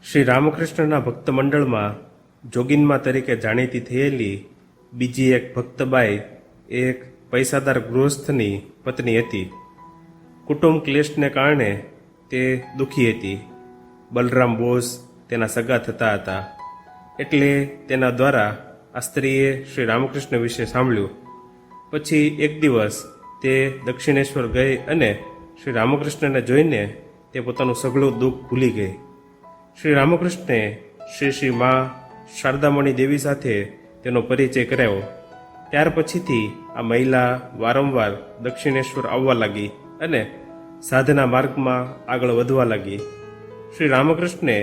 શ્રી રામકૃષ્ણના ભક્ત મંડળમાં જોગીનમાં તરીકે જાણીતી થયેલી બીજી એક ભક્તબાઈ એક પૈસાદાર ગૃહસ્થની પત્ની હતી. કુટુંબ ક્લેશને કારણે તે દુઃખી હતી. બલરામ બોઝ તેના સગા થતા હતા, એટલે તેના દ્વારા આ સ્ત્રીએ શ્રી રામકૃષ્ણ વિશે સાંભળ્યું. પછી એક દિવસ તે દક્ષિણેશ્વર ગઈ અને શ્રી રામકૃષ્ણને જોઈને તે પોતાનું સઘળું દુઃખ ભૂલી ગઈ. શ્રી રામકૃષ્ણે શ્રી મા શારદામણી દેવી સાથે તેનો પરિચય કરાવ્યો. ત્યાર પછીથી આ મહિલા વારંવાર દક્ષિણેશ્વર આવવા લાગી અને સાધના માર્ગમાં આગળ વધવા લાગી. શ્રી રામકૃષ્ણે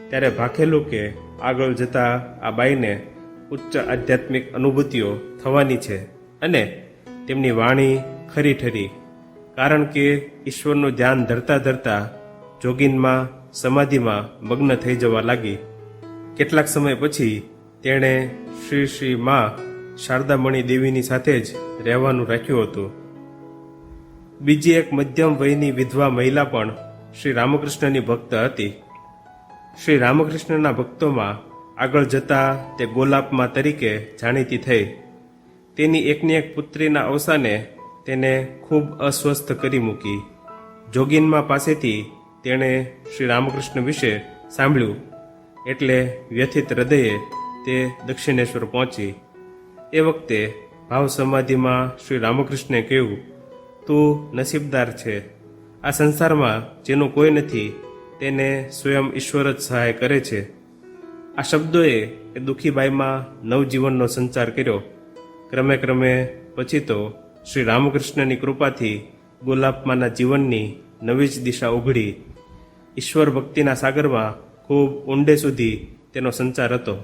ત્યારે ભાખેલું કે આગળ જતા આ બાઈને ઉચ્ચ આધ્યાત્મિક અનુભૂતિઓ થવાની છે અને તેમની વાણી ખરી ઠરી, કારણ કે ઈશ્વરનું ધ્યાન ધરતા ધરતા જોગીનમાં સમાધિમાં મગ્ન થઈ જવા લાગી. કેટલાક સમય પછી તેણે શ્રી મા શારદામણી દેવીની સાથે જ રહેવાનું રાખ્યું હતું. બીજી એક મધ્યમ વયની વિધવા મહિલા પણ શ્રી રામકૃષ્ણની ભક્ત હતી. શ્રી રામકૃષ્ણના ભક્તોમાં આગળ જતા તે ગોલાપમા તરીકે જાણીતી થઈ. તેની એકની એક પુત્રીના અવસાને તેને ખૂબ અસ્વસ્થ કરી મૂકી. જોગીનમાં પાસેથી તેણે શ્રી રામકૃષ્ણ વિશે સાંભળ્યું, એટલે વ્યથિત હૃદયે તે દક્ષિણેશ્વર પહોંચી. એ વખતે ભાવ સમાધિમાં શ્રી રામકૃષ્ણે કહ્યું, તું નસીબદાર છે. આ સંસારમાં જેનું કોઈ નથી તેને સ્વયં ઈશ્વર જ સહાય કરે છે. આ શબ્દોએ એ દુઃખીબાઈમાં નવજીવનનો સંચાર કર્યો. ક્રમે ક્રમે પછી તો શ્રી રામકૃષ્ણની કૃપાથી ગોલાપમાના જીવનની નવી જ દિશા ઉઘડી. ઈશ્વર ભક્તિના સાગરમાં ખૂબ ઊંડે સુધી તેનો સંચાર હતો.